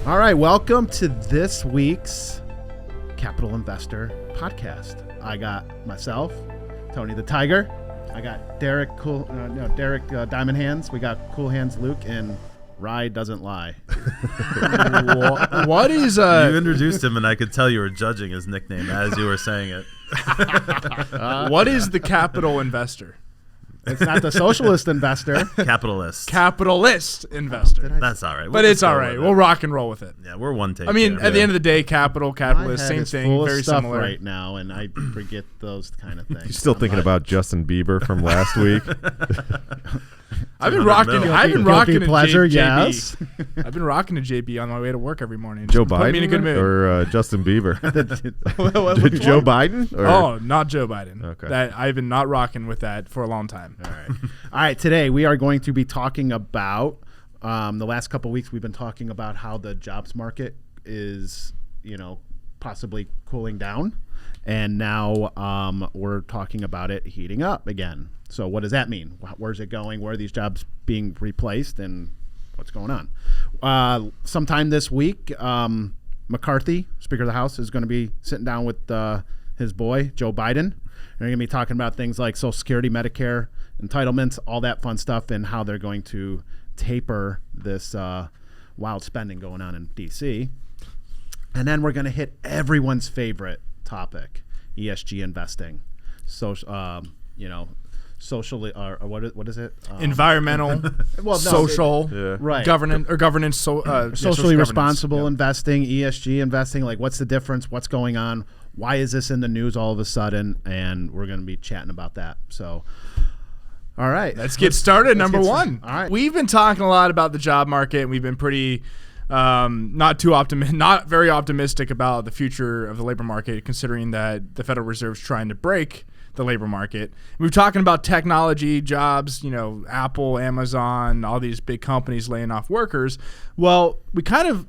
All right, welcome to this week's Capital Investor Podcast. I got myself, Tony the Tiger. I got Derek Diamond Hands. We got Cool Hands Luke, and Rye Doesn't Lie. What is You introduced him, and I could tell you were judging his nickname as you were saying it. what is the capital investor? It's not the socialist investor. Capitalist. Capitalist investor. That's all right. But it's all right. We'll rock and roll with it. Yeah, we're one take. I mean, here. at the end of the day, capitalist, same thing, full very of stuff similar. right now, and I forget those kind of things. You're still thinking about Justin Bieber from last week? I've been rocking a pleasure, JB. yes. I've been rocking a JB on my way to work every morning. Joe Put me in a good Biden mood. or Justin Bieber? Which Joe one? Biden? Or? Oh, not Joe Biden. Okay. That I've been not rocking with that for a long time. All right. All right. Today we are going to be talking about the last couple of weeks. We've been talking about how the jobs market is, possibly cooling down, and now we're talking about it heating up again. So what does that mean? Where's it going? Where are these jobs being replaced, and what's going on? Sometime this week, McCarthy, Speaker of the House, is going to be sitting down with his boy, Joe Biden. They're going to be talking about things like Social Security, Medicare, entitlements, all that fun stuff, and how they're going to taper this wild spending going on in D.C. And then we're going to hit everyone's favorite topic, ESG investing. So, socially, or what is it? Environmental, social, right? Governance, socially responsible investing, ESG investing. Like, what's the difference? What's going on? Why is this in the news all of a sudden? And we're going to be chatting about that. So, all right, let's get started. Number one. All right, we've been talking a lot about the job market. We've been pretty not very optimistic about the future of the labor market, considering that the Federal Reserve's trying to break the labor market. We're talking about technology, jobs, Apple, Amazon, all these big companies laying off workers. Well, we kind of,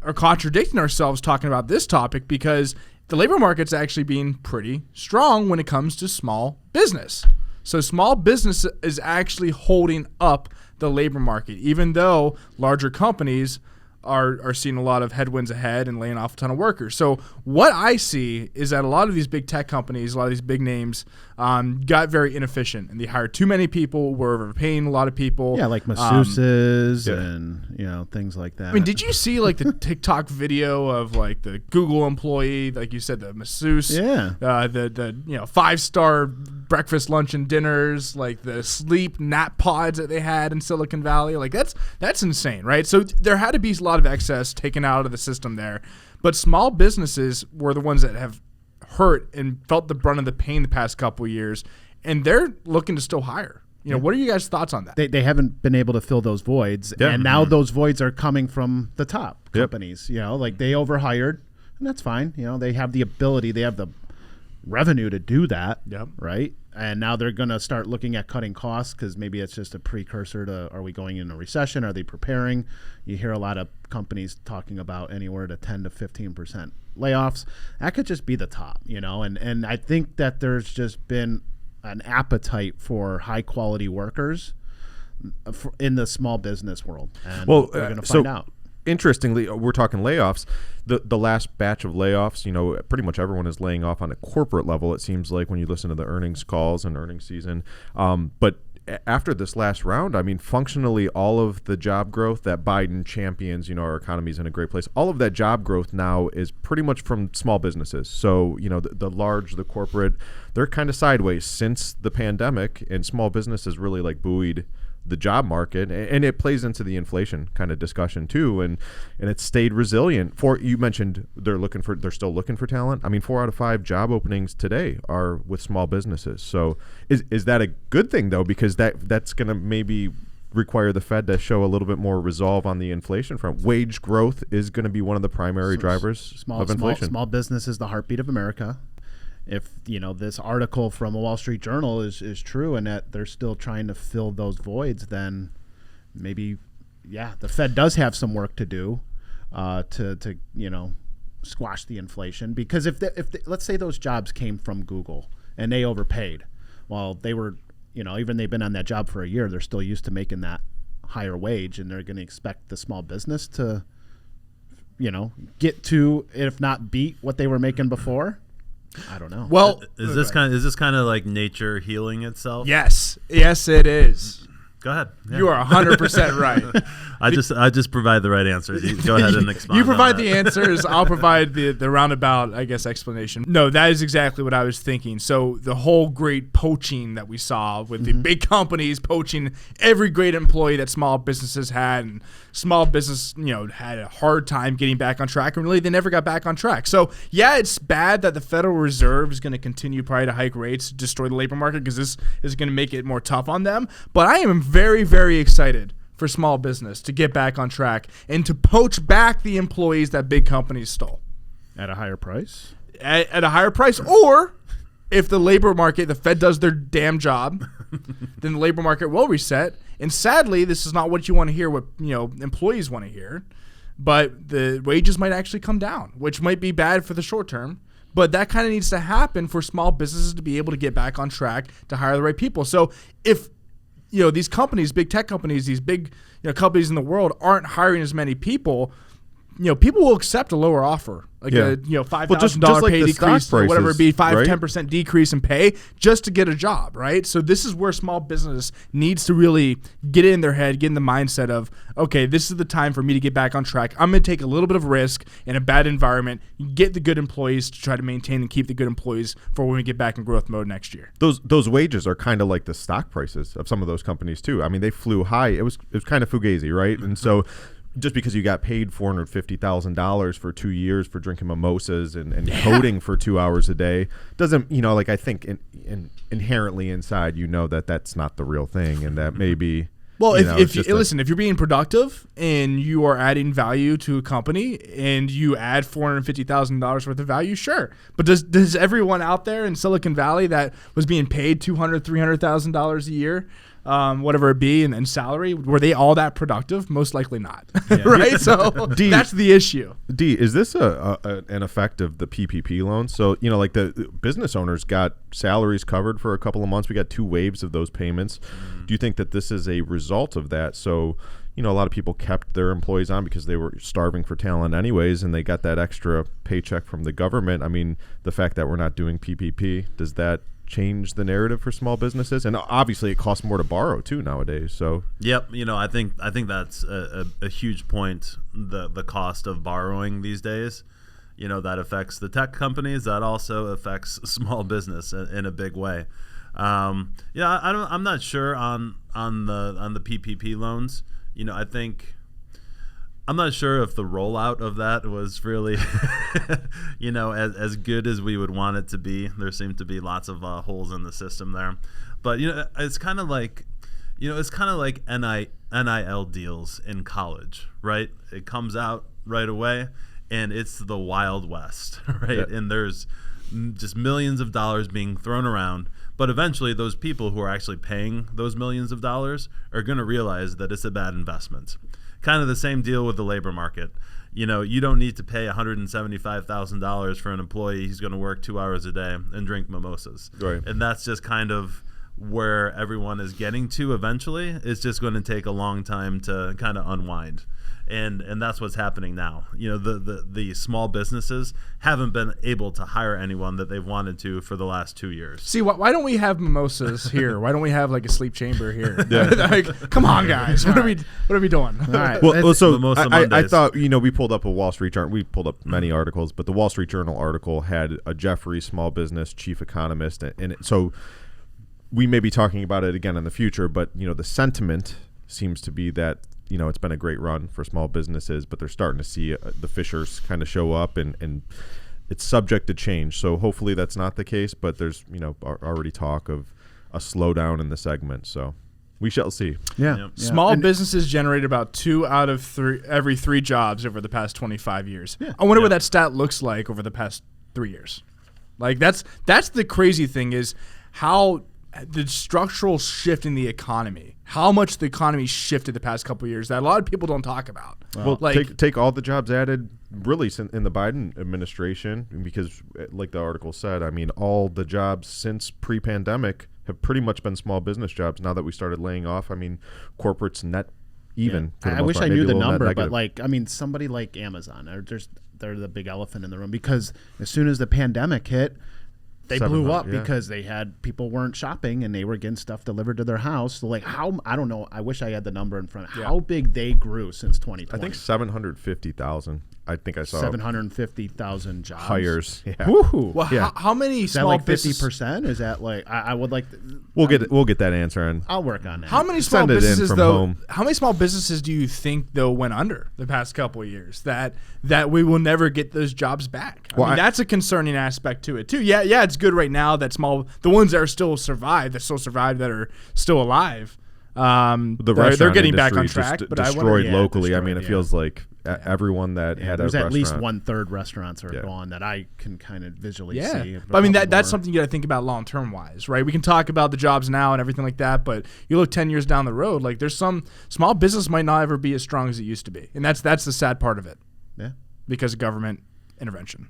are contradicting ourselves talking about this topic because the labor market's actually being pretty strong when it comes to small business. So small business is actually holding up the labor market, even though larger companies are seeing a lot of headwinds ahead and laying off a ton of workers. So what I see is that a lot of these big tech companies, a lot of these big names, got very inefficient, and they hired too many people, were overpaying a lot of people. Yeah, like masseuses and things like that. I mean, did you see like the TikTok video of like the Google employee, like you said, the masseuse? Yeah. The 5-star breakfast, lunch, and dinners, like the sleep nap pods that they had in Silicon Valley. Like that's insane, right? So there had to be a lot of excess taken out of the system there, but small businesses were the ones that have hurt and felt the brunt of the pain the past couple of years, and they're looking to still hire. What are you guys' thoughts on that? They haven't been able to fill those voids, and now those voids are coming from the top companies. Like they overhired, and that's fine. They have the ability, they have the revenue to do that, right? And now they're going to start looking at cutting costs because maybe it's just a precursor to, are we going in a recession? Are they preparing? You hear a lot of companies talking about anywhere to 10 to 15% layoffs. That could just be the top, and I think that there's just been an appetite for high quality workers in the small business world. And we're going to find out. Interestingly, we're talking layoffs. The last batch of layoffs, pretty much everyone is laying off on a corporate level, it seems like, when you listen to the earnings calls and earnings season. But after this last round, I mean, functionally all of the job growth that Biden champions, our economy's in a great place, all of that job growth now is pretty much from small businesses. So, the corporate, they're kind of sideways since the pandemic, and small businesses really like buoyed the job market, and it plays into the inflation kind of discussion too, and it's stayed resilient. You mentioned they're still looking for talent. I mean, 4 out of 5 job openings today are with small businesses. So is that a good thing though? Because that's going to maybe require the Fed to show a little bit more resolve on the inflation front. Wage growth is going to be one of the primary drivers of inflation. Small business is the heartbeat of America. If this article from the Wall Street Journal is true and that they're still trying to fill those voids, then maybe the Fed does have some work to do to squash the inflation. Because if let's say those jobs came from Google and they overpaid, well, they were even they've been on that job for a year, they're still used to making that higher wage, and they're going to expect the small business to get to, if not beat, what they were making before. I don't know. Well, Is this kind of like nature healing itself? yes, it is. Go ahead. Yeah. You are 100% right. I just provide the right answers. You go ahead and expound. You provide on that. the answers. I'll provide the roundabout, I guess, explanation. No, that is exactly what I was thinking. So the whole great poaching that we saw with the big companies poaching every great employee that small businesses had, and small business, had a hard time getting back on track, and really they never got back on track. So yeah, it's bad that the Federal Reserve is going to continue probably to hike rates, destroy the labor market, because this is going to make it more tough on them. But I am very, very excited for small business to get back on track and to poach back the employees that big companies stole At a higher price? at a higher price. Or if the labor market, the Fed does their damn job, then the labor market will reset. And sadly, this is not what you want to hear, what employees want to hear. But the wages might actually come down, which might be bad for the short term. But that kind of needs to happen for small businesses to be able to get back on track to hire the right people. So if these companies, big tech companies, these big companies in the world aren't hiring as many people, people will accept a lower offer, like a $5,000 like pay the decrease, stock or whatever it be, prices, 5-10% decrease in pay just to get a job, right? So this is where small business needs to really get in their head, get in the mindset of, okay, this is the time for me to get back on track. I'm going to take a little bit of risk in a bad environment, get the good employees to try to maintain and keep the good employees for when we get back in growth mode next year. Those wages are kind of like the stock prices of some of those companies too. I mean, they flew high. It was kind of fugazi, right? And so just because you got paid $450,000 for 2 years for drinking mimosas and coding for 2 hours a day doesn't, I think inherently inside, that that's not the real thing, and that maybe. Well, if you're being productive and you are adding value to a company and you add $450,000 worth of value, sure. But does everyone out there in Silicon Valley that was being paid $200,000-$300,000 a year, whatever it be, and salary, were they all that productive? Most likely not, right? So that's the issue. D, is this an effect of the PPP loans? So, like the business owners got salaries covered for a couple of months. We got 2 waves of those payments. Do you think that this is a result of that? So, a lot of people kept their employees on because they were starving for talent anyways, and they got that extra paycheck from the government. I mean, the fact that we're not doing PPP, does that change the narrative for small businesses? And obviously it costs more to borrow too nowadays. So yep, I think that's a huge point, the cost of borrowing these days. That affects the tech companies, that also affects small business in a big way. I'm not sure on the PPP loans. I'm not sure if the rollout of that was really, as good as we would want it to be. There seem to be lots of holes in the system there, but it's kind of like, NIL deals in college, right? It comes out right away, and it's the Wild West, right? Yeah. And there's just millions of dollars being thrown around. But eventually those people who are actually paying those millions of dollars are going to realize that it's a bad investment. Kind of the same deal with the labor market. You don't need to pay $175,000 for an employee who's going to work 2 hours a day and drink mimosas. Right. And that's just kind of where everyone is getting to eventually. It's just going to take a long time to kind of unwind. And that's what's happening now. The small businesses haven't been able to hire anyone that they've wanted to for the last 2 years. See, why don't we have mimosas here? Why don't we have like a sleep chamber here? Like, come on, guys. What are we doing? All right. Well, so I thought, we pulled up a Wall Street Journal. We pulled up many articles, but the Wall Street Journal article had a Jeffrey small business chief economist in it. So we may be talking about it again in the future, but the sentiment seems to be that it's been a great run for small businesses, but they're starting to see the fissures kind of show up, and it's subject to change. So hopefully that's not the case, but there's already talk of a slowdown in the segment. So we shall see. Yeah. Yep. Small businesses generate about 2 out of every 3 jobs over the past 25 years. Yeah. I wonder what that stat looks like over the past 3 years. Like that's the crazy thing is how the structural shift in the economy, how much the economy shifted the past couple of years that a lot of people don't talk about. Well, take all the jobs added really in the Biden administration, because like the article said, I mean, all the jobs since pre-pandemic have pretty much been small business jobs. Now that we started laying off, I mean, corporates net even. for the I most wish part, I maybe knew a the little net number, but negative. like, I mean, somebody like Amazon, they're the big elephant in the room, because as soon as the pandemic hit, they blew 700, up yeah. because people weren't shopping and they were getting stuff delivered to their house. So like, I don't know. I wish I had the number in front. Yeah. How big they grew since 2020? I think 750,000. I think I saw 750,000 jobs. hires. Yeah. Woohoo. Well, Yeah. how many Is that small like business? 50%? Is that like, I would like, We'll get that answer on. I'll work on that. How many small Send it in businesses from though? home. How many small businesses do you think though went under the past couple of years that we will never get those jobs back? I Well, mean, that's a concerning aspect to it too. Yeah, it's good right now that the ones that are still survived, that are still alive. The they're restaurant getting back on industry track, just but I destroyed wonder. Yeah, locally. I mean, it destroyed, feels like everyone that had a there's restaurant. at least 1/3 restaurants are Yeah. gone that I can kind of visually Yeah, see. but I mean that's more. something you got to think about long term wise, right? We can talk about the jobs now and everything like that, but you look 10 years down the road, like there's some small business might not ever be as strong as it used to be, and that's the sad part of it Yeah. because of government intervention.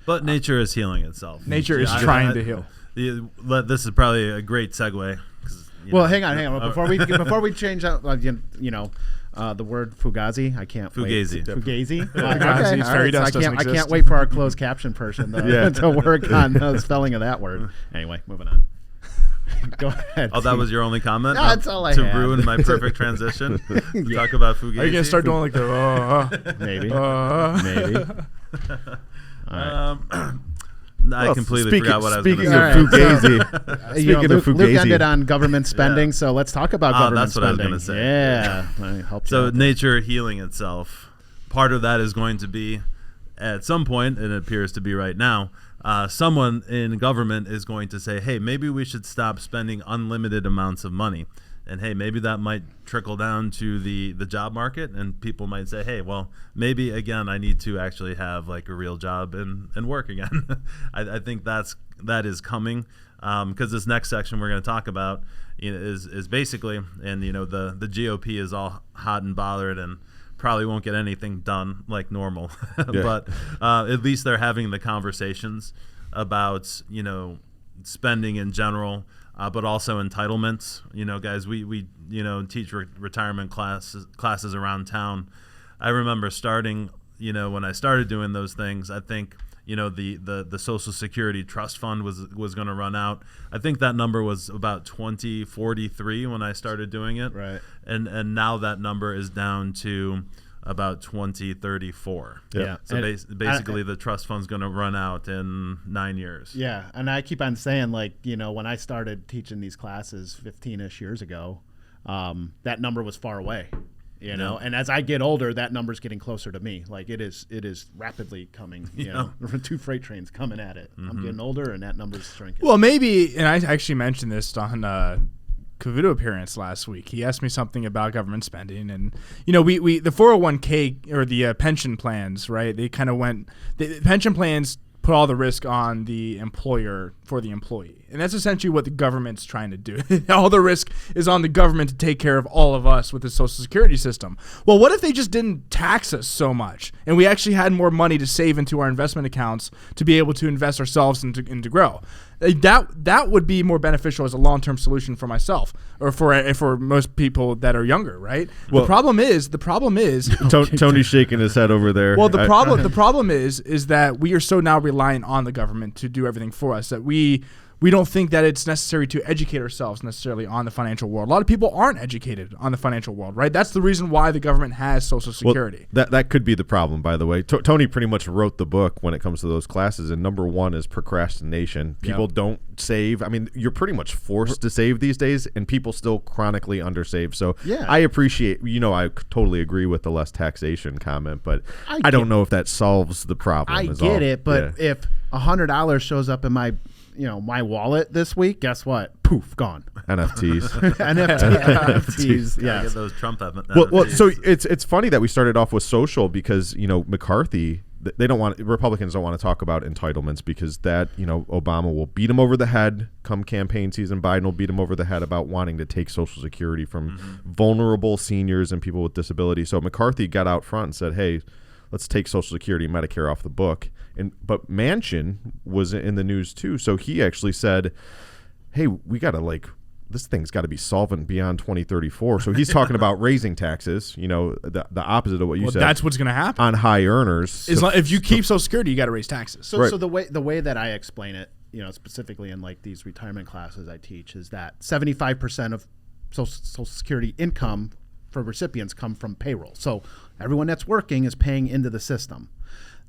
But nature is healing itself. Nature is trying to heal. This is probably a great segue. 'Cause, Well, hang on. Before we change out, the word fugazi, I can't. Fugazi. Wait. Fugazi. Fugazi, fairy dust I doesn't can't exist. wait for our closed caption person to work on the spelling of that word. Anyway, moving on. Go ahead. Oh, that was your only comment? No, that's all I to had. ruin my perfect transition. Talk about Fugazi. Are you gonna start doing like the? maybe. I completely speaking- forgot what I was going to speaking say. of Fugazi, Speaking speaking of Luke Fugazi, ended on government spending, so let's talk about government that's what I was spending. gonna say. Yeah. I helped you So out. nature healing itself. Part of that is going to be, at some point, and it appears to be right now, someone in government is going to say, hey, maybe we should stop spending unlimited amounts of money. And hey, maybe that might trickle down to the job market, and people might say, hey, well, maybe again I need to actually have like a real job and work again. I think that is coming, because this next section we're going to talk about is basically, and the GOP is all hot and bothered and probably won't get anything done like normal, but at least they're having the conversations about spending in general. But also entitlements. Guys, we teach retirement classes around town. I remember starting, when I started doing those things, I think, the Social Security Trust Fund was going to run out. I think that number was about 2043 when I started doing it. Right. And now that number is down to about 2034. Yeah. So And basically, the trust fund's going to run out in 9 years. Yeah, and I keep on saying, like, when I started teaching these classes 15-ish years ago, that number was far away, and as I get older, that number's getting closer to me. Like, it is rapidly coming, two freight trains coming at it. I'm getting older, and that number's shrinking. Well, maybe, and I actually mentioned this on Cavuto appearance last week. He asked me something about government spending, and we the 401k or the pension plans, right? They kind of the pension plans put all the risk on the employer for the employee, and that's essentially what the government's trying to do. All the risk is on the government to take care of all of us with the Social Security system. Well, what if they just didn't tax us so much, and we actually had more money to save into our investment accounts to be able to invest ourselves and to grow? That would be more beneficial as a long-term solution for myself or for most people that are younger, right? Well, the problem is Tony's shaking his head over there. well, the problem is that we are so now reliant on the government to do everything for us that we don't think that it's necessary to educate ourselves necessarily on the financial world. A lot of people aren't educated on the financial world, right? That's the reason why the government has Social Security. Well, that could be the problem, by the way. Tony pretty much wrote the book when it comes to those classes, and number one is procrastination. People don't save. I mean, you're pretty much forced to save these days, and people still chronically undersave. So I appreciate, I totally agree with the less taxation comment, but I don't know if that solves the problem. I get it, but if $100 shows up in my my wallet this week, guess what? Poof, gone. NFTs. NFTs. Gotta Yes. get those Trump Well, so it's funny that we started off with social because McCarthy, Republicans don't want to talk about entitlements because that Obama will beat him over the head come campaign season. Biden will beat him over the head about wanting to take Social Security from vulnerable seniors and people with disabilities. So McCarthy got out front and said, hey, let's take Social Security and Medicare off the book. But Manchin was in the news too. So he actually said, hey, we got to this thing's got to be solvent beyond 2034. So he's talking about raising taxes, the opposite of what you said. That's what's going to happen on high earners. If you keep Social Security, you got to raise taxes. So, Right. so the way that I explain it, specifically in like these retirement classes I teach, is that 75% of Social Security income for recipients come from payroll. So everyone that's working is paying into the system.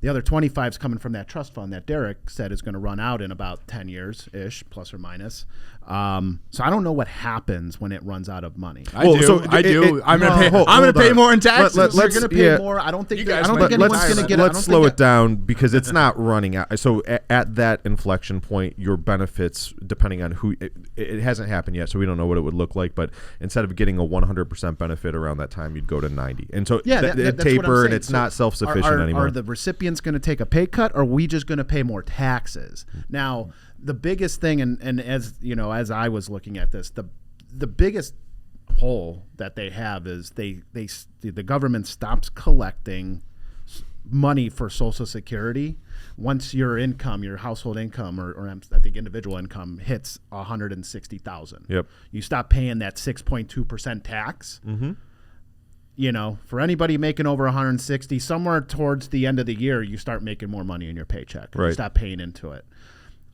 The other 25 is coming from that trust fund that Derek said is going to run out in about 10 years-ish, plus or minus. So I don't know what happens when it runs out of money. I do. I'm going to pay more in taxes. You're going to pay more. I don't think anyone's going to get it. Let's slow it down because it's not running out. So at that inflection point, your benefits, depending on who, it hasn't happened yet, so we don't know what it would look like. But instead of getting a 100% benefit around that time, you'd go to 90. And so it taper, and it's not self-sufficient anymore. Are the recipients going to take a pay cut, or are we just going to pay more taxes? Now, the biggest thing, and as as I was looking at this, the biggest hole that they have is the government stops collecting money for Social Security once your income, your household income, or I think individual income hits $160,000. Yep. You stop paying that 6.2% tax. Mm-hmm. For anybody making over 160, somewhere towards the end of the year, you start making more money in your paycheck. Right. You stop paying into it.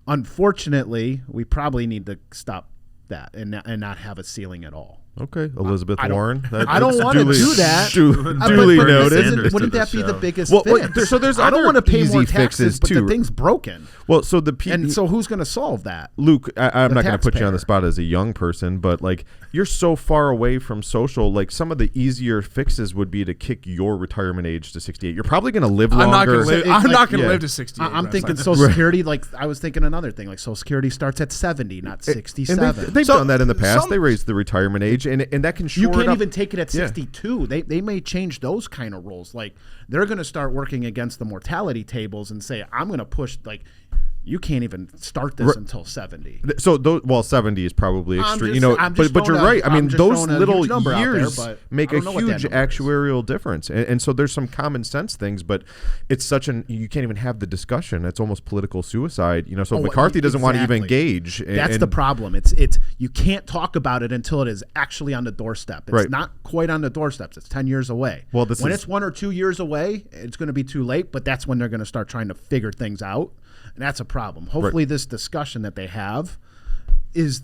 Unfortunately, we probably need to stop that and not have a ceiling at all. Okay, Elizabeth Warren. I don't want to do that. Duly noted. Wouldn't that be the biggest fix? So there's I don't want to pay more easy taxes, fixes but too. the thing's broken. Well, so and so who's going to solve that? Luke, I'm not going to put you on the taxpayer. spot as a young person, but like you're so far away from social. Like some of the easier fixes would be to kick your retirement age to 68. You're probably going to live longer. I'm not going to live to 68. I'm thinking Social Security. Like I was thinking another thing. Like Social Security starts at 70, not 67. They've done that in the past. They raised the retirement age, and that can shore You it can't up. even take it at 62. They may change those kind of rules. Like they're going to start working against the mortality tables and say, I'm going to push, like, you can't even start this until 70. So, 70 is probably extreme. But you're right. I mean, just those throwing a little huge number out there, years but make I a don't know what that huge number is. actuarial difference. And so there's some common sense things, but it's you can't even have the discussion. It's almost political suicide. So McCarthy doesn't want to even engage. That's the problem. It's you can't talk about it until it is actually on the doorstep. It's not quite on the doorsteps. It's 10 years away. Well, when it's 1 or 2 years away, it's going to be too late, but that's when they're going to start trying to figure things out. And that's a problem. Hopefully this discussion that they have is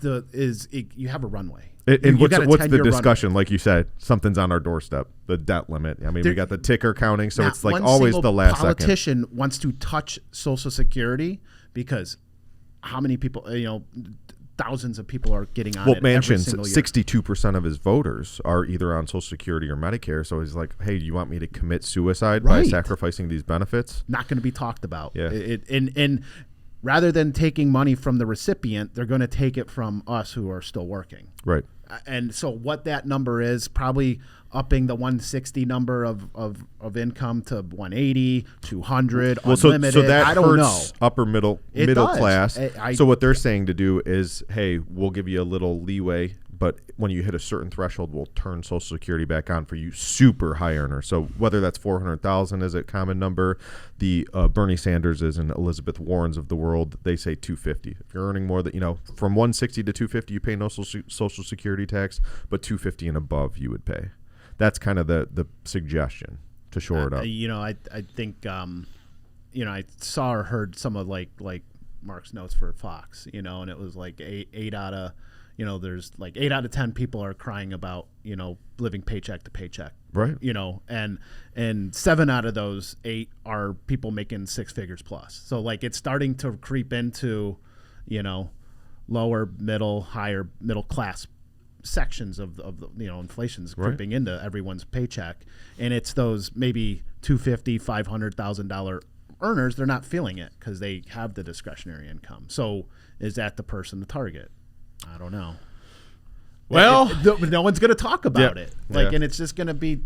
you have a runway. And what's the discussion? Like you said, something's on our doorstep. The debt limit. I mean, we got the ticker counting, so it's like always the last second. Politician wants to touch Social Security because how many people, thousands of people are getting on it every single year. 62% of his voters are either on Social Security or Medicare. So he's like, hey, do you want me to commit suicide by sacrificing these benefits? Not going to be talked about. Yeah. And rather than taking money from the recipient, they're going to take it from us who are still working. Right. And so what that number is, probably upping the 160 number of income to 180, 200, unlimited. So that I don't hurts know. upper middle class. So what they're saying to do is, hey, we'll give you a little leeway, but when you hit a certain threshold, we'll turn Social Security back on for you super high earners. So whether that's 400,000 is a common number, the Bernie Sanderses and Elizabeth Warrens of the world, they say 250. If you're earning more than, from 160 to 250, you pay no Social Security tax, but 250 and above you would pay. That's kind of the suggestion to shore it up. I think I saw or heard some of like Mark's notes for Fox, and it was like eight out of there's like 8 out of 10 people are crying about living paycheck to paycheck, right? And 7 out of those 8 are people making 6 figures plus. So like it's starting to creep into lower middle, higher middle class sections of the inflation's creeping into everyone's paycheck, and it's those maybe $250,000, $500,000 earners. They're not feeling it because they have the discretionary income. So is that the person to target? I don't know. Well, no one's going to talk about it, and it's just going to be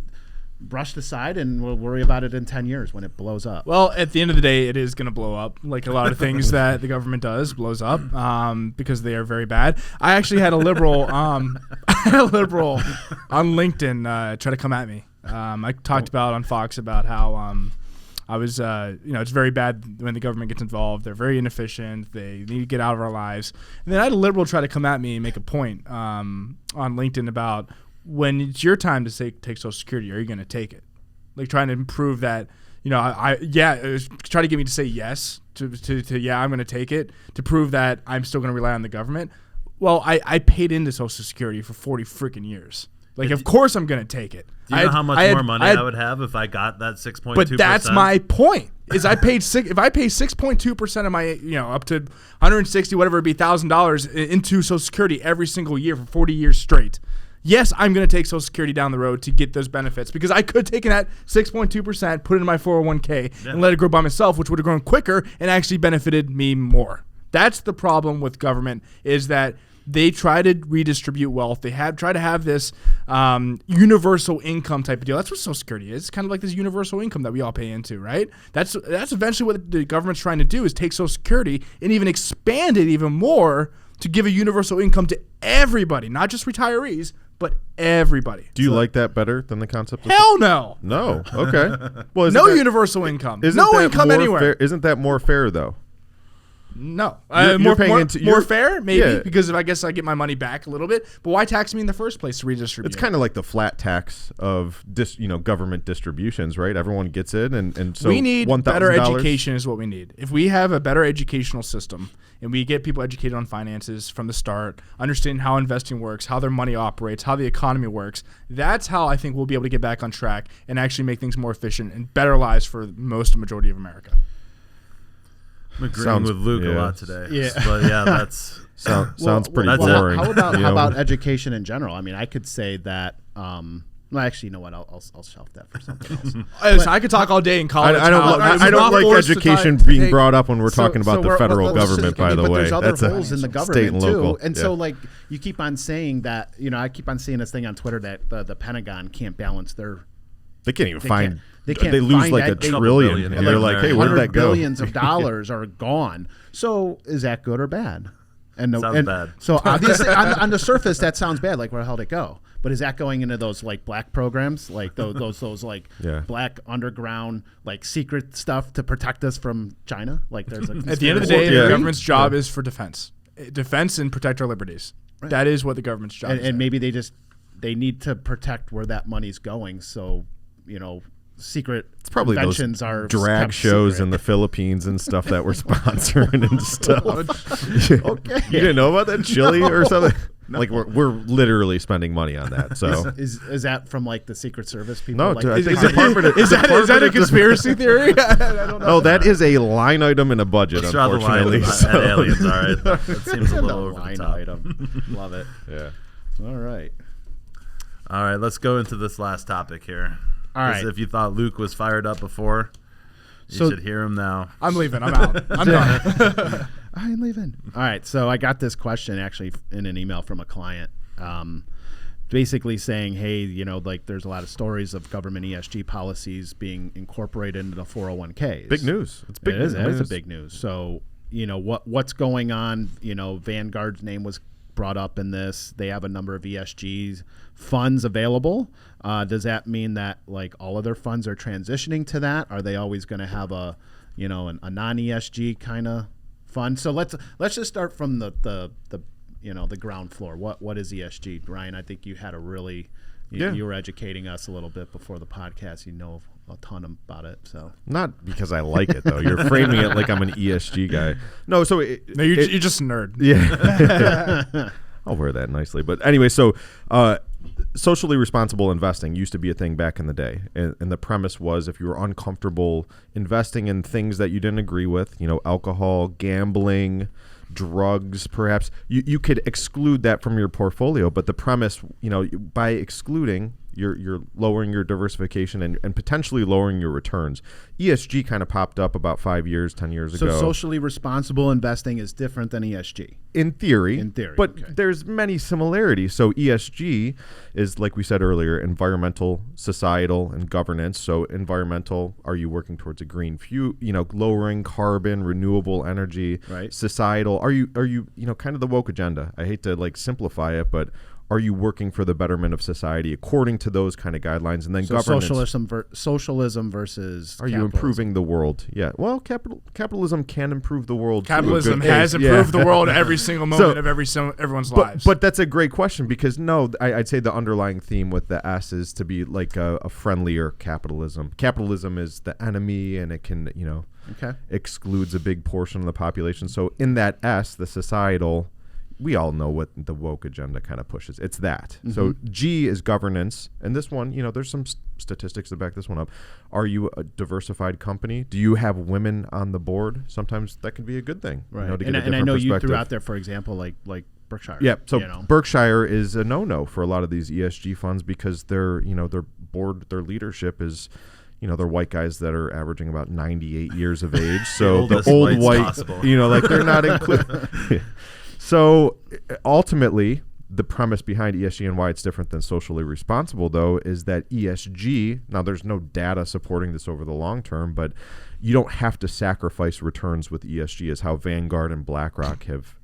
brushed aside, and we'll worry about it in 10 years when it blows up. Well, at the end of the day, it is going to blow up, like a lot of things that the government does blows up because they are very bad. I actually had a liberal, on LinkedIn try to come at me. I talked about on Fox about how I was, it's very bad when the government gets involved. They're very inefficient. They need to get out of our lives. And then I had a liberal try to come at me and make a point on LinkedIn about when it's your time to take Social Security, are you going to take it? Like trying to prove that, it was try to get me to say yes to I'm going to take it to prove that I'm still going to rely on the government. Well, I paid into Social Security for 40 freaking years. Like, of course I'm going to take it. Do you know how much more money I would have if I got that 6.2%? But that's my point. Is if I pay 6.2% of my, up to 160, whatever it be, $1,000 into Social Security every single year for 40 years straight. Yes, I'm going to take Social Security down the road to get those benefits because I could have taken that 6.2%, put it in my 401k, and let it grow by myself, which would have grown quicker and actually benefited me more. That's the problem with government, is that they try to redistribute wealth. They try to have this universal income type of deal. That's what Social Security is. It's kind of like this universal income that we all pay into, right? That's eventually what the government's trying to do, is take Social Security and even expand it even more to give a universal income to everybody, not just retirees, but everybody. Do you like that better than the concept of Hell no. No. Okay. Well, no universal income. No income anywhere. Fair? Isn't that more fair though? No. You're paying more fair? Maybe, because I guess I get my money back a little bit. But why tax me in the first place to redistribute? It's kind of like the flat tax of government distributions, right? Everyone gets it, and so we need $1,000. Better education is what we need. If we have a better educational system and we get people educated on finances from the start, understanding how investing works, how their money operates, how the economy works, that's how I think we'll be able to get back on track and actually make things more efficient and better lives for most majority of America. I'm agreeing with Luke a lot today. Yeah. But that's sounds pretty boring. How about education in general? I mean, I could say that. Well, actually, you know what? I'll shelf that for something else. I could talk all day in college. I don't like education being brought up when we're talking about the federal government. By the way, there's other holes in the government too, and yeah. so like you keep on saying that. I keep on seeing this thing on Twitter that the Pentagon can't balance their. They can't even find. They lose like $1 trillion, and they're like, "Hey, where did that go?" Billions of dollars are gone. So is that good or bad? Sounds bad. So obviously, on the surface, that sounds bad. Like, where the hell did it go? But is that going into those like black programs, like those like black underground like secret stuff to protect us from China? Like, there's at the end of the day, the government's job is for defense and protect our liberties. Right. That is what the government's job is. And maybe they need to protect where that money's going. So secret it's probably inventions those are drag shows secret. in the Philippines and stuff that we're sponsoring and stuff. Okay, you didn't know about that chili or something? No. Like we're literally spending money on that. So is that from like the Secret Service people? No, like, is that a conspiracy theory? I don't know. No, that is a line item in a budget. Unfortunately, aliens. All right, that seems a little over the top. Item. Love it. Yeah. All right. Let's go into this last topic here. All right. If you thought Luke was fired up before, you should hear him now. I'm leaving. I'm out. I'm done. I'm leaving. All right. So I got this question actually in an email from a client, basically saying, hey, like there's a lot of stories of government ESG policies being incorporated into the 401ks. Big news. It's big. It is a big news. So what's going on? Vanguard's name was brought up in this. They have a number of ESG funds available. Does that mean that like all of their funds are transitioning to that? Are they always going to have a non-ESG kind of fund? So let's just start from the ground floor. What is ESG, Ryan? I think you had you were educating us a little bit before the podcast. You know a ton about it. So not because I like it though. You're framing it like I'm an ESG guy. No, so you're just a nerd. Yeah. I'll wear that nicely. But anyway, so socially responsible investing used to be a thing back in the day. And the premise was if you were uncomfortable investing in things that you didn't agree with, alcohol, gambling, drugs, perhaps, you could exclude that from your portfolio. But the premise, by excluding, you're lowering your diversification and potentially lowering your returns. ESG kind of popped up about 10 years ago. So socially responsible investing is different than ESG? In theory. But okay. There's many similarities. So ESG is, like we said earlier, environmental, societal, and governance. So environmental, are you working towards a green fuel, lowering carbon, renewable energy? Right. Societal, are you kind of the woke agenda? I hate to simplify it, but are you working for the betterment of society according to those kind of guidelines? And then So governance. socialism versus Are you improving the world? Yeah. Well, capitalism can improve the world. Capitalism to a good has pace. improved Yeah. the world every single moment of everyone's lives. But that's a great question because I'd say the underlying theme with the S is to be like a friendlier capitalism. Capitalism is the enemy, and it can excludes a big portion of the population. So in that S, the societal, we all know what the woke agenda kind of pushes. It's that. Mm-hmm. So G is governance, and this one, there's some statistics to back this one up. Are you a diversified company? Do you have women on the board? Sometimes that can be a good thing, right? To get a and I know you perspective. threw out there, for example, like Berkshire. Yeah, so Berkshire is a no-no for a lot of these ESG funds because their board, their leadership is, they're white guys that are averaging about 98 years of age. So the old white, possible. They're not included. So ultimately, the premise behind ESG and why it's different than socially responsible, though, is that ESG, now there's no data supporting this over the long term, but you don't have to sacrifice returns with ESG is how Vanguard and BlackRock have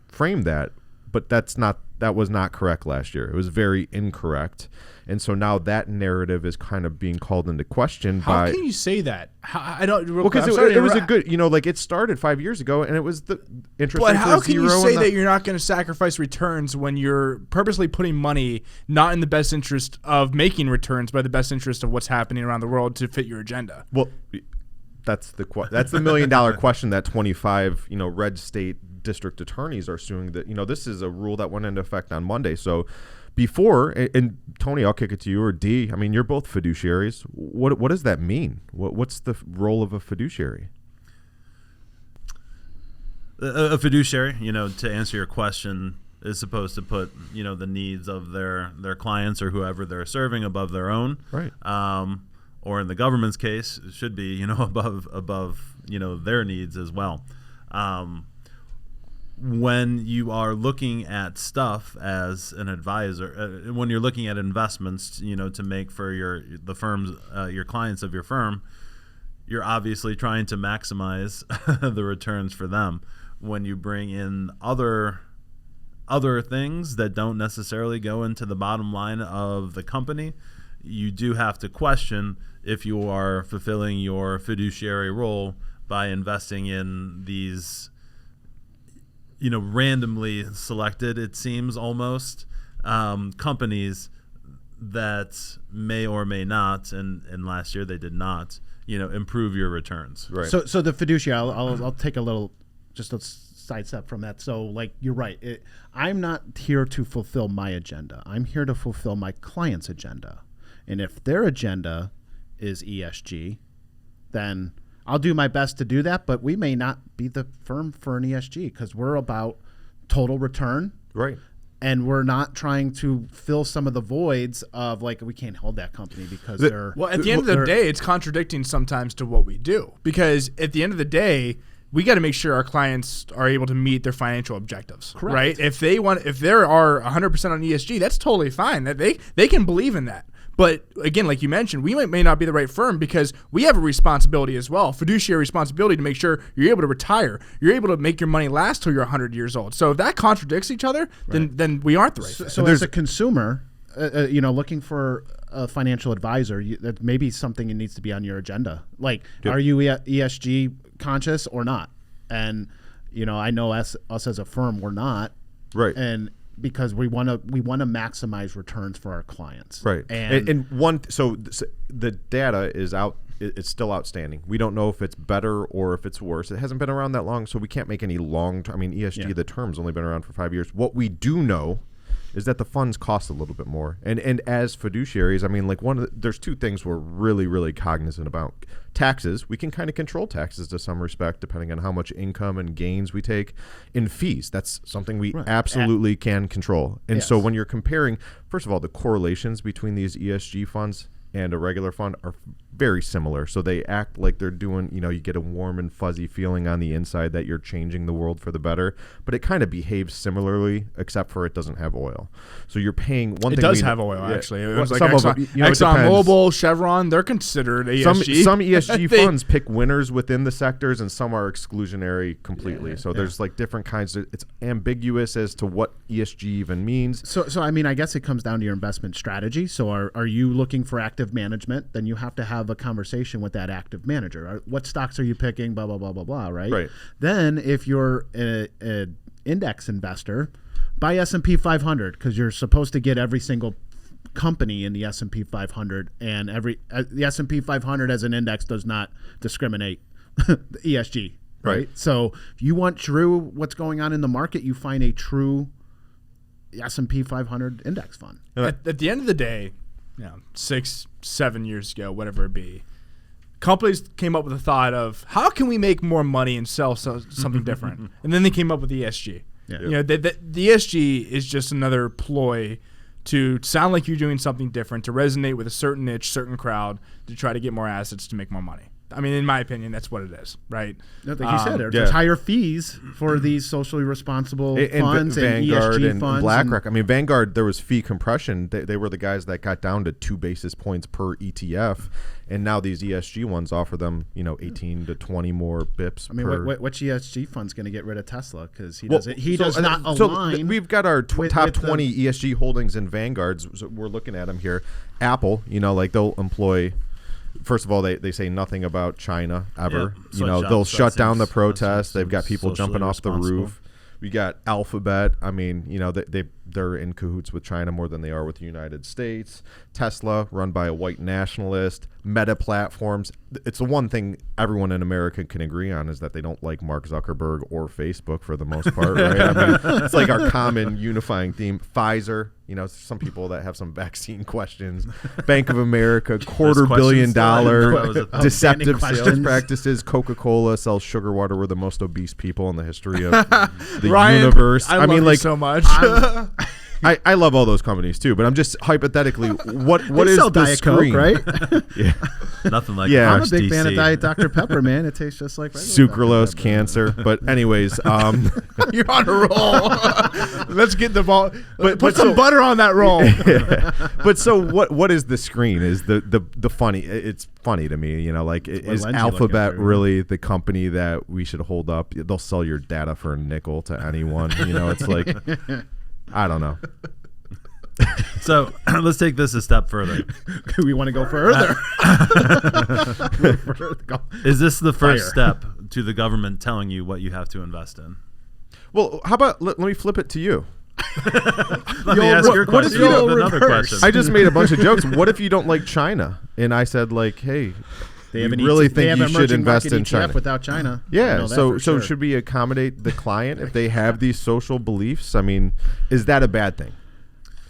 framed that. But that was not correct last year. It was very incorrect. And so now that narrative is kind of being called into question How can you say that? I don't. Because it was a good, it started 5 years ago, and it was the interest rate. But how can you say that you're not going to sacrifice returns when you're purposely putting money not in the best interest of making returns, but the best interest of what's happening around the world to fit your agenda? Well, that's the $1 million question that 25 red state district attorneys are suing. That this is a rule that went into effect on Monday. So before, and Tony, I'll kick it to you, or D. I mean, you're both fiduciaries. What does that mean? What's the role of a fiduciary? A fiduciary, to answer your question, is supposed to put the needs of their clients or whoever they're serving above their own, right? Or in the government's case, it should be above their needs as well. When you are looking at stuff as an advisor, when you're looking at investments, to make for the firms, your clients of your firm, you're obviously trying to maximize the returns for them. When you bring in other things that don't necessarily go into the bottom line of the company, you do have to question if you are fulfilling your fiduciary role by investing in these randomly selected, it seems almost, companies that may or may not, and last year they did not, improve your returns. Right. So the fiduciary, I'll take just a sidestep from that. So like you're right. I'm not here to fulfill my agenda. I'm here to fulfill my client's agenda. And if their agenda is ESG, then I'll do my best to do that, but we may not be the firm for an ESG because we're about total return. Right. And we're not trying to fill some of the voids of we can't hold that company because they're... Well, at the end of the day, it's contradicting sometimes to what we do because at the end of the day, we got to make sure our clients are able to meet their financial objectives. Correct. Right? If they are 100% on ESG, that's totally fine. That they can believe in that. But again, like you mentioned, we may not be the right firm because we have a responsibility as well, fiduciary responsibility to make sure you're able to retire. You're able to make your money last till you're 100 years old. So if that contradicts each other, then we aren't the right fit. So as a consumer, looking for a financial advisor, that may be something that needs to be on your agenda. Are you ESG conscious or not? And I know us as a firm, we're not. Right. And because we want to maximize returns for our clients. Right. So the data is out. It's still outstanding. We don't know if it's better or if it's worse. It hasn't been around that long, so we can't make any long-term. I mean, ESG, the term's only been around for 5 years. What we do know is that the funds cost a little bit more. And as fiduciaries, I mean, there's two things we're really, really cognizant about. Taxes, we can kind of control taxes to some respect, depending on how much income and gains we take. In fees, that's something we absolutely can control. And so when you're comparing, first of all, the correlations between these ESG funds, and a regular fund are very similar. So they act like they're doing, you get a warm and fuzzy feeling on the inside that you're changing the world for the better, but it kind of behaves similarly, except for it doesn't have oil. So you're paying one thing. It does have oil, actually. It was like some Exxon, of it, it ExxonMobil, Chevron, they're considered ESG. Some ESG funds pick winners within the sectors, and some are exclusionary completely. So there's like different kinds of, it's ambiguous as to what ESG even means. So I mean, I guess it comes down to your investment strategy. So are you looking for active management? Then you have to have a conversation with that active manager. What stocks are you picking? Blah, blah, blah, blah, blah, right? Right. Then if you're an index investor, buy S&P 500 because you're supposed to get every single company in the S&P 500, and the S&P 500 as an index does not discriminate ESG, right? So if you want true what's going on in the market, you find a true S&P 500 index fund. At the end of the day, 6-7 years ago, whatever it be, companies came up with the thought of how can we make more money and sell something different, and then they came up with ESG. Yeah. The ESG is just another ploy to sound like you're doing something different, to resonate with a certain niche, certain crowd, to try to get more assets to make more money. I mean, in my opinion, that's what it is, right? Like you said, there's higher fees for these socially responsible funds and Vanguard ESG and funds. BlackRock. I mean, Vanguard, there was fee compression. They were the guys that got down to 2 basis points per ETF, and now these ESG ones offer them, 18 to 20 more bips. I mean, per. Which ESG fund's going to get rid of Tesla because he does not align? We've got our top with 20 ESG holdings in Vanguards. So we're looking at them here. Apple, like they'll employ. First of all, they say nothing about China ever. They'll shut down the protests. They've got people jumping off the roof. We got Alphabet. I mean, they're in cahoots with China more than they are with the United States. Tesla, run by a white nationalist. Meta Platforms. It's the one thing everyone in America can agree on is that they don't like Mark Zuckerberg or Facebook for the most part, right? I mean, it's like our common unifying theme. Pfizer, some people that have some vaccine questions. Bank of America, $250 million deceptive sales practices. Coca-Cola sells sugar water. We're the most obese people in the history of the universe. I mean, love you so much. I love all those companies too, but I'm just hypothetically, what they is sell the Diet screen? Coke, right? Yeah, nothing like I'm a HTC. big fan of Diet Dr. Pepper, man. It tastes just like regular Sucralose, Dr. Pepper. cancer. But anyways, You're on a roll. Let's get the ball. Put some so- butter on that roll. But so what is the screen? Is the funny? It's funny to me, is lens you look Alphabet at through, really the company that we should hold up? They'll sell your data for a nickel to anyone. It's like, I don't know. So let's take this a step further. We want to go further. Is this the first step to the government telling you what you have to invest in? Well, how about let me flip it to you. Let me ask your what if question. you don't Another reverse? question. I just made a bunch of jokes. What if you don't like China? And I said, like, hey, They you have an really they have think you an should emerging invest market in ETF China? without China. I Yeah. know that So for sure. should we accommodate the client if they have these social beliefs? I mean, is that a bad thing?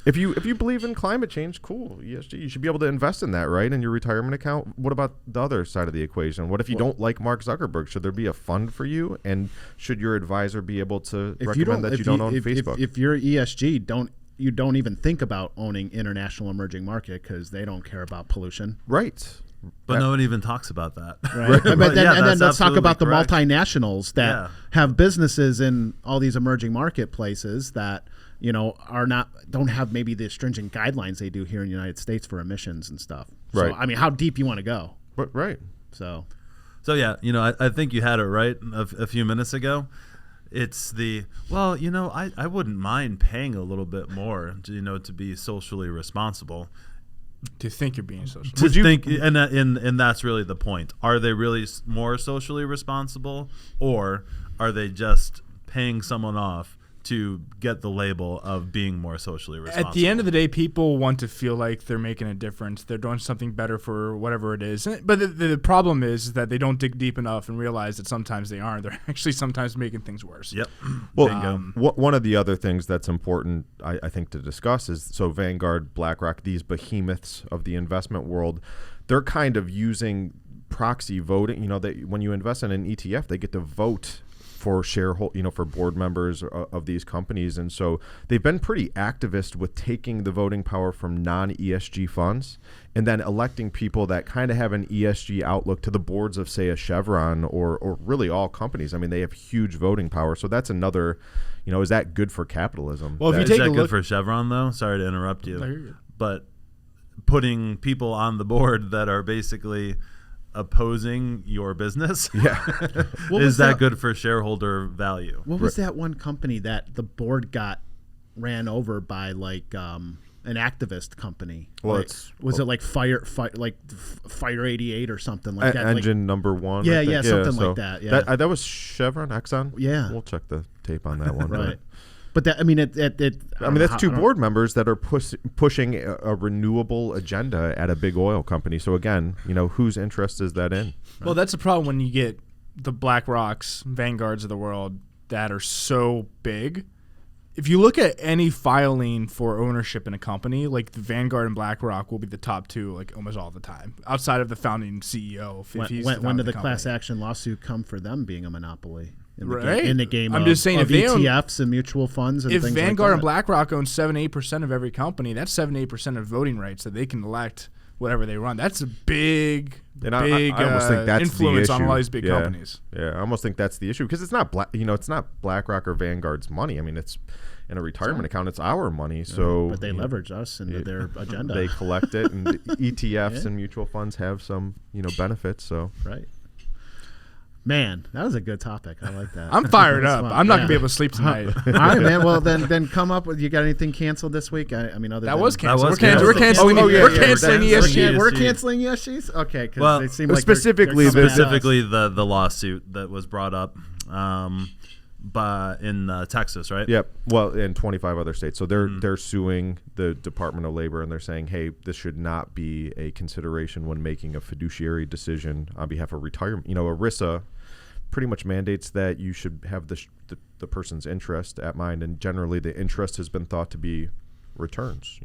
If you believe in climate change, cool. ESG, you should be able to invest in that, right? In your retirement account. What about the other side of the equation? What if you don't like Mark Zuckerberg? Should there be a fund for you? And should your advisor be able to recommend that you don't own Facebook? If you're ESG, you don't even think about owning international emerging market because they don't care about pollution. Right. But no one even talks about that. Right. But then, Yeah, and then that's let's talk about the absolutely correct. multinationals that have businesses in all these emerging marketplaces that don't have maybe the stringent guidelines they do here in the United States for emissions and stuff. Right. So I mean, how deep you want to go? Right. So yeah, I think you had it right a few minutes ago. It's I wouldn't mind paying a little bit more, to be socially responsible. To think you're being social. Would you think, and that's really the point. Are they really more socially responsible, or are they just paying someone off to get the label of being more socially responsible? At the end of the day, people want to feel like they're making a difference. They're doing something better for whatever it is. But the problem is that they don't dig deep enough and realize that sometimes they aren't. They're actually sometimes making things worse. Yep. Well, one of the other things that's important, I think, to discuss is Vanguard, BlackRock, these behemoths of the investment world, they're kind of using proxy voting. That when you invest in an ETF, they get to vote for for board members of these companies. And so they've been pretty activist with taking the voting power from non-ESG funds and then electing people that kind of have an ESG outlook to the boards of, say, a Chevron or really all companies. I mean, they have huge voting power. So that's another, is that good for capitalism? Well, if you Is take that a good look for Chevron, though? Sorry to interrupt No, you're you. good. But putting people on the board that are basically opposing your business, What is was that that- good for shareholder value? What was that one company that the board ran over by an activist company? Well, Like, was it like Fire 88 or something like that? Engine number one. Yeah, I think. yeah, something like that, yeah. That was Chevron, Exxon. Yeah. We'll check the tape on that one. Right. But that, I mean, that's two board members that are pushing a renewable agenda at a big oil company. So again, whose interest is that in? Well, that's the problem when you get the BlackRocks, Vanguards of the world that are so big. If you look at any filing for ownership in a company, like the Vanguard and BlackRock will be the top two, like almost all the time, outside of the founding CEO. when did the class action lawsuit come for them being a monopoly in the Right. game, in the game I'm of, just saying, of if they own- ETFs and mutual funds and If things Vanguard like and that? BlackRock own 7-8% of every company, that's 7-8% of voting rights that they can elect whatever they run. That's a big, And big I almost think that's influence the issue. on all these big Yeah. companies. Yeah, I almost think that's the issue because it's not it's not BlackRock or Vanguard's money. I mean, it's in a retirement account. It's our money. So, But they leverage us into their agenda. They collect it, and the ETFs and mutual funds have some benefits. So Right. Man, that was a good topic. I like that. I'm fired That's up. fun. I'm not Yeah. gonna be able to sleep tonight. All right, man. Well, then come up with. You got anything canceled this week? I mean, other That than was canceled. was We're canceling. canceled. We're canceling yeah, ESG. yeah. We're ESG. canceling ESGs. Okay, because Well, they seem like specifically they're coming at us. Specifically, the lawsuit that was brought up in Texas, right? Yep. Well, in 25 other states. So they're suing the Department of Labor, and they're saying, hey, this should not be a consideration when making a fiduciary decision on behalf of retirement. ERISA pretty much mandates that you should have the person's interest at mind, and generally the interest has been thought to be returns.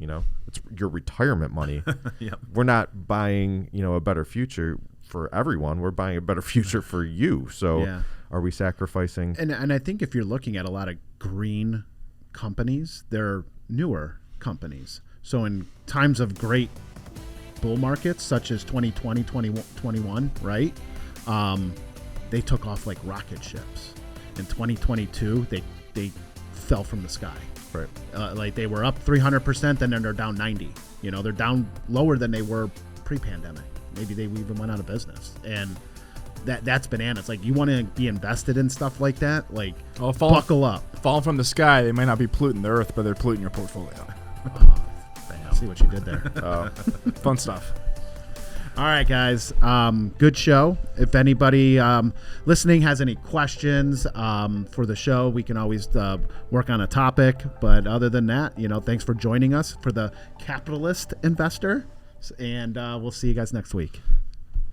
It's your retirement money. Yep. We're not buying a better future for everyone. We're buying a better future for you. So Yeah. are we sacrificing? And I think if you're looking at a lot of green companies, they're newer companies. So in times of great bull markets, such as 2020, 2021, right? They took off like rocket ships. In 2022, they fell from the sky. Right. Like they were up 300%, then they're down 90. They're down lower than they were pre-pandemic. Maybe they even went out of business. And that's bananas. Like, you want to be invested in stuff like that, like, Well, buckle up. Falling from the sky, they might not be polluting the earth, but they're polluting your portfolio. See what you did there. Fun stuff. All right, guys. Good show. If anybody listening has any questions for the show, we can always work on a topic. But other than that, thanks for joining us for the Capitalist Investor. And we'll see you guys next week.